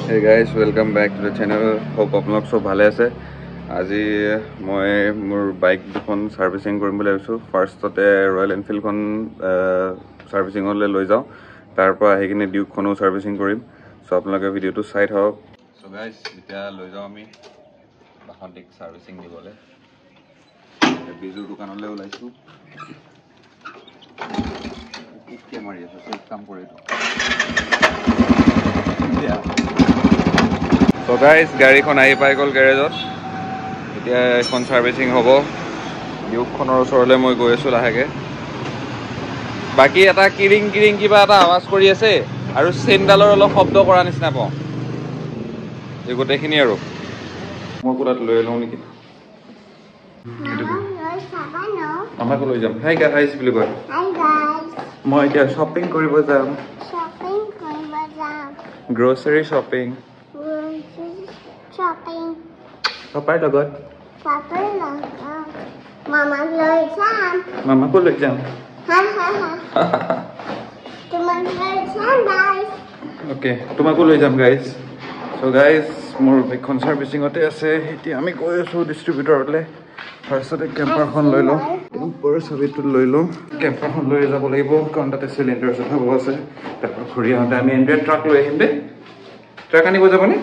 Hey guys, welcome back to the channel. Hope আপোনালোক সব ভালে আছে। আজি মই মোৰ বাইক দুখন সাৰ্ভিসিং কৰিম বুলি ভাবিছো। ফাৰ্ষ্টতে ৰয়েল এনফিল্ড খন সাৰ্ভিসিং হলে লৈ যাও। তাৰ পৰা হেকিনে ডিউক খনো সাৰ্ভিসিং কৰিম। সো আপোনালোকে ভিডিওটো চাই থাকক। সো গাইস, এতিয়া লৈ যাও আমি বাহন ডিক সাৰ্ভিসিং দিবলে। বিজুৰ দোকানলৈ ওলাইছো। কি মাৰি আছে সব কাম কৰিটো। So guys, গাড়ীখন আহি পাই গল গ্যাৰেজত। এতিয়া এখন সাৰ্ভিসিং হ'ব। ডিউকখনৰ ওচৰলৈ মই গৈ আছো লাহেকে। বাকি এটা কিৰিং কিবা এটা আৱাজ কৰি আছে আৰু চেনডালৰ অলপ শব্দ কৰা নিচিনা পাওঁ। এই গোটেইখিনি আৰু মই কোলাত লৈ লওঁ নেকি? মামাক লৈ যাম। হাই গাইস বুলি কয়। Hi guys. মই এতিয়া শ্বপিং কৰিব যাম। গ্ৰোসাৰী শ্বপিং। Papai লগত Mama লৈ যাম। Mama কো লৈ যাম। তোমাক লৈ যাম গাইস। ওকে, তোমাকো লৈ যাম গাইস। সো গাইস, মোৰ বাইকখন সাৰ্ভিসিংতে আছে। এতিয়া আমি গৈ আছো ডিস্ট্ৰিবিউটৰলে। ফাৰ্ষ্টতে কেম্পাৰখন লৈ লওঁ। ওপৰৰ চাবিটো লৈ লওঁ। কেম্পাৰখন লৈ যাব লাগিব কাৰণ তাতে সিলিণ্ডাৰ সব আছে। তাৰপৰ ঘূৰি আহোঁতে আমি এন্ড্ৰইড ট্ৰাক লৈ আহিম দে। ট্ৰাক আনিব যাবনি?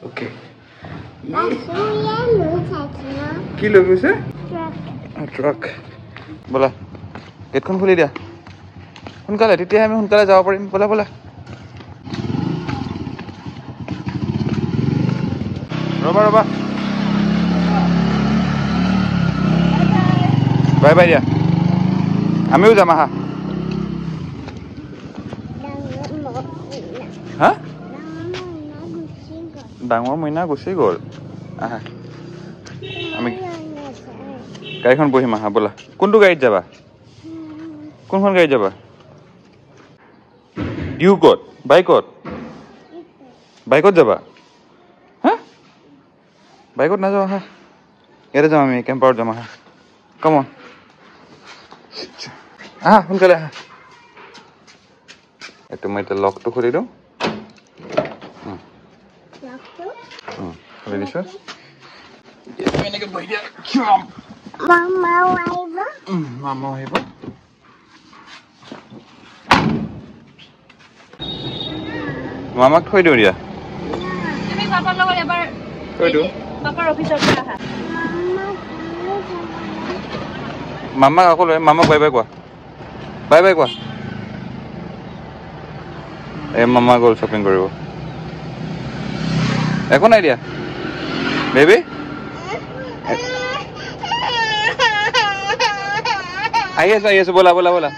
ওকে। কি লৈ গৈছে? ট্ৰাক। বলা গেটখন খুলি দিয়া সোনকালে, তেতিয়া আমি সোনকালে যাব পাৰিম। বলা বলা। ৰবা ৰবা। বাই বাই দিয়া। আমিও যাম আহা। হা? ডাঙৰ মইনা গুচি গ'ল। আহা আমি গাড়ীখন বহিম আহা বলা। কোনটো গাড়ীত যাবা? কোনখন গাড়ীত যাবা? ডিউকত? বাইকত? বাইকত যাবা? হা? বাইকত নাযাওঁ আহা। ইয়াতে যাম আমি কেম্পাৰত যাম আহা। কাম অন আহা সোনকালে আহা। এইটো মই এতিয়া লকটো খুলি দিওঁ। খুলি দিছো। এনেকে বহি দিয়া। মামা আহিব। মামাক থৈ দিওঁ দিয়া। তুমি পাপাৰ লগত এবাৰ থৈ দিওঁ। পাপাৰ অফিচৰ পৰা আহা। মামাক আকৌ লৈ মামাক বাই বাই কোৱা। বাই বাই কোৱা। এই মামা গ'ল শ্বপিং কৰিব। একো নাই দিয়া বেবি। আহি আছো বলা বলা বলা।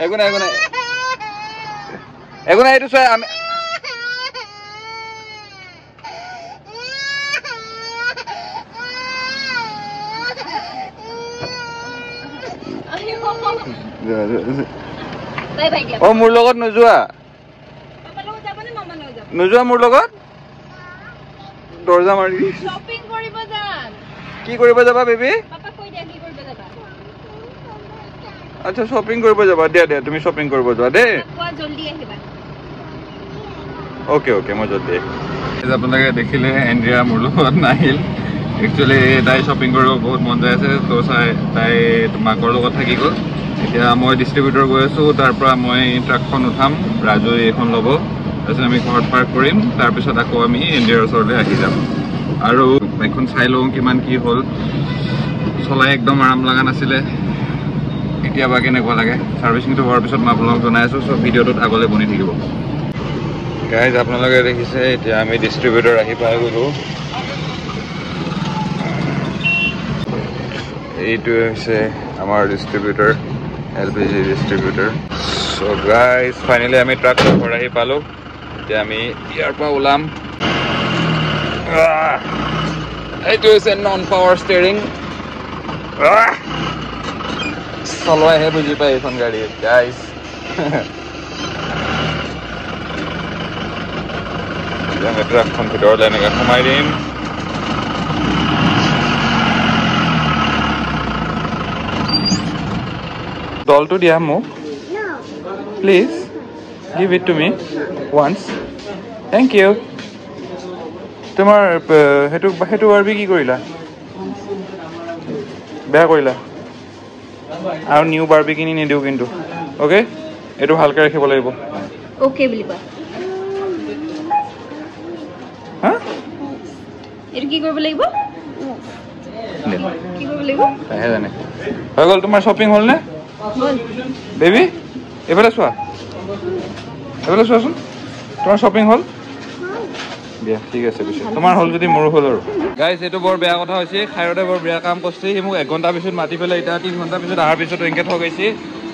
একো নাই একো নাই একো নাই। এইটো চোৱা আমি অ মোৰ লগত নোযোৱা? নোযোৱা মোৰ লগত? দৰ্জা মাৰি শ্বপিং কৰিব যাম। কি কৰিব যাবা বেবি? পাপা কৈ দিয়া কি কৰিব যাবা। আচ্ছা শ্বপিং কৰিব যাবা। দিয়া দিয়া তুমি শ্বপিং কৰিব যোৱা দেই। কোৱা জলদি আহিবা। ওকে ওকে মই জলদি আহিম। আপোনালোকে দেখিলে এন্ড্ৰিয়া মোৰ লগত নাহিল। একচুৱেলি তাই শ্বপিং কৰিব বহুত মন যায় আছে। তো তাই মাকৰ লগত থাকি গ'ল। এতিয়া মই ডিস্ট্ৰিবিউটৰ গৈ আছো। তাৰ পৰা মই ট্ৰাকখন উঠাম। ৰাজু এইখন ল'ব। তাৰপিছত আমি ঘৰত পাৰ্ক কৰিম। তাৰপিছত আকৌ আমি এন্ড্ৰিয়াৰ ওচৰলৈ আহি যাম। আৰু বাইকখন চাই লওঁ কিমান কি হ'ল। চলাই একদম আৰাম লগা নাছিলে। এতিয়া বা কেনেকুৱা লাগে। সাৰ্ভিসিংটো হোৱাৰ পিছত মই আপোনালোকক জনাই আছো। সব ভিডিঅ'টোত আগলৈ বনি থাকিব। গাইজ আপোনালোকে দেখিছে এতিয়া আমি ডিস্ট্ৰিবিউটৰ আহি পাই গ'লো। এইটো হৈছে আমাৰ ডিস্ট্ৰিবিউটৰ, LPG ডিস্ট্ৰিবিউটৰ। সো গাইজ ফাইনেলি আমি ট্ৰাকৰ ঘৰ আহি পালো। এতিয়া আমি ইয়াৰ পৰা ওলাম। এইটো হৈছে নন পাৱাৰ ষ্টেৰিং। চলোৱাইহে বুজি পায় এইখন গাড়ী গাইজ। আমি ট্ৰাকখন ভিতৰলৈ এনেকৈ সোমাই দিম। ডলটো দিয়া মোক please. Give it to me once. Thank you. তোমাৰ সেইটো বাৰবি কি কৰিলা বেয়া কৰিলা আৰু নিউ বাৰবি কিনি নিদিওঁ কিন্তু অ'কে এইটো ভালকৈ ৰাখিব লাগিব ওকে বুলি কোৱা হা এইটো কি কৰিব লাগিব কি কৰিব লাগিব তাইহে জানে হৈ গ'ল তোমাৰ শ্বপিং হ'লনে হ'ল বেবি এইফালে চোৱাচোন তোমাৰ শ্বপিং হ'ল দিয়া ঠিক আছে পিছে তোমাৰ হ'ল যদি মোৰো হ'ল আৰু গাইজ এইটো বৰ বেয়া কথা হৈছে খাইৰতে বৰ বেয়া কাম কৰিছে সি মোক 1 ঘণ্টাৰ পিছত মাতি পেলাই এতিয়া 3 ঘণ্টাৰ পিছত অহাৰ পিছত এনেকৈ থৈ গৈছে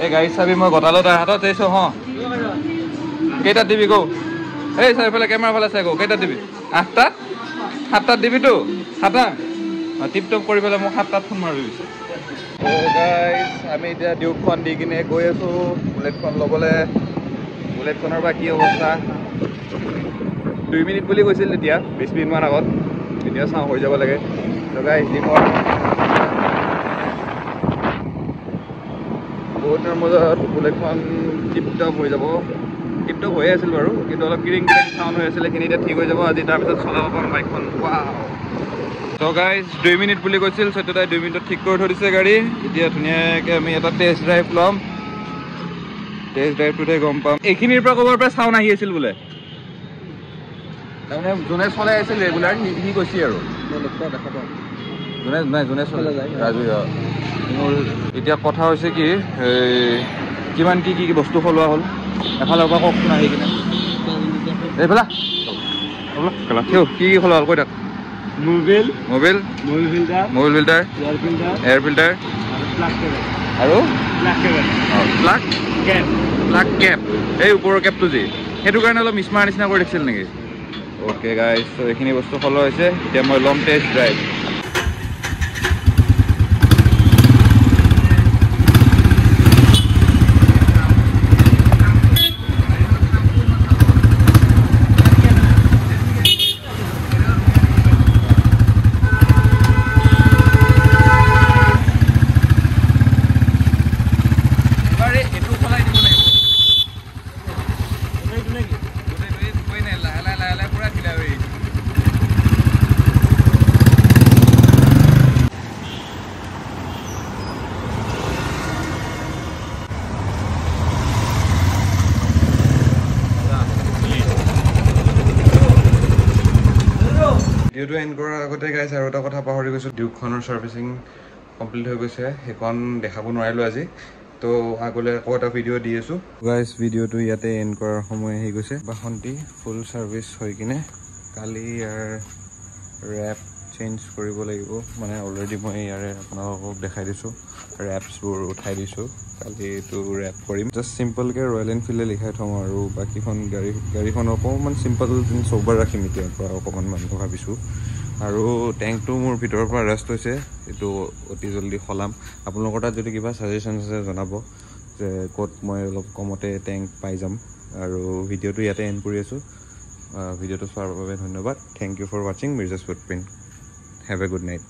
এই গাড়ীত চাবি মই গতালো তাৰ হাতত চাইছোঁ কেইটাত দিবি গৌ এই চাৰিফালে কেমেৰা ফালে চাই গৌ কেইটাত দিবি 8টাত 7টাত দিবিতো 7টা টিপ টপ কৰি পেলাই মোক 7টাত ফোন মাৰি দিছে গাইজ আমি এতিয়া ডিউকখন দি কিনে গৈ আছোঁ বুলেটখন ল'বলৈ বুলেটখনৰ পৰা কি অৱস্থা 2 মিনিট বুলি কৈছিল তেতিয়া 20 মিনিটমান আগত এতিয়া চাওঁ হৈ যাব লাগে গাইজ ডিমৰ বহুত দিনৰ মজত বুলেটখন টিপটপ হৈ যাব টিপটপ হৈয়ে আছিল বাৰু কিন্তু অলপ কিৰিং চাউণ্ড হৈ আছিলে সেইখিনি এতিয়া ঠিক হৈ যাব আজি তাৰপিছত চলাব পাম বাইকখন তো গাইজ 2 মিনিট বুলি কৈছিল সত্যতাই 2 মিনিটত ঠিক কৰি থৈ দিছে গাড়ী এতিয়া ধুনীয়াকৈ আমি এটা টেষ্ট ড্ৰাইভ ল'ম টেষ্ট ড্ৰাইভটোতে গম পাম এইখিনিৰ পৰা ক'ৰবাৰ পৰা চাউণ্ড আহি আছিল বোলে তাৰমানে যোনে চলাই আছিল ৰেগুলাৰ সি কৈছে আৰু যোনে চলাই ৰাজু এতিয়া কথা হৈছে কি কিমান কি বস্তু সলোৱা হ'ল এফালৰ পৰা কওকচোন আহি কিনে এইফালে কি সলোৱা হ'ল কৈ থাক মোবিল ফিল্টাৰ এয়াৰ ফিল্টাৰ আৰু প্লাগ কেপ এই ওপৰৰ কেপটো যি সেইটো কাৰণে অলপ মিছমাৰ নিচিনা কৰি দেখিছিল নেকি অ'কে গাইজ ত' এইখিনি বস্তু সলোৱা হৈছে এতিয়া মই ল'ম টেষ্ট ড্ৰাইভ ভিডিঅ'টো এণ্ড কৰাৰ আগতে গাইজ আৰু এটা কথা পাহৰি গৈছোঁ ডিউকখনৰ ছাৰ্ভিচিং কমপ্লিট হৈ গৈছে সেইখন দেখাব নোৱাৰিলোঁ আজি তো আগলৈ আকৌ এটা ভিডিঅ' দি আছোঁ গাইজ ভিডিঅ'টো ইয়াতে এণ্ড কৰাৰ সময় আহি গৈছে বাহনটি ফুল ছাৰ্ভিচ হৈ কিনে কালি ইয়াৰ ৰেপ চেঞ্জ কৰিব লাগিব মানে অলৰেডি মই ইয়াৰে আপোনালোকক দেখাই দিছোঁ ৰেপছবোৰ উঠাই দিছোঁ কালি এইটো ৰেপ কৰিম জাষ্ট চিম্পলকৈ ৰয়েল এনফিল্ডে লিখাই থওঁ আৰু বাকীখন গাড়ীখন অকণমান চিম্পল চৌবাৰ ৰাখিম এতিয়াৰ পৰা অকণমান ভাবিছোঁ আৰু টেংকটো মোৰ ভিতৰৰ পৰা ৰেষ্ট হৈছে এইটো অতি জল্দি সলাম আপোনালোকৰ তাত যদি কিবা ছাজেশ্যন আছে জনাব যে ক'ত মই অলপ কমতে টেংক পাই যাম আৰু ভিডিঅ'টো ইয়াতে এণ্ড কৰি আছোঁ ভিডিঅ'টো চোৱাৰ বাবে ধন্যবাদ থেংক ইউ ফৰ ৱাচিং Mirzaj footprint have a good night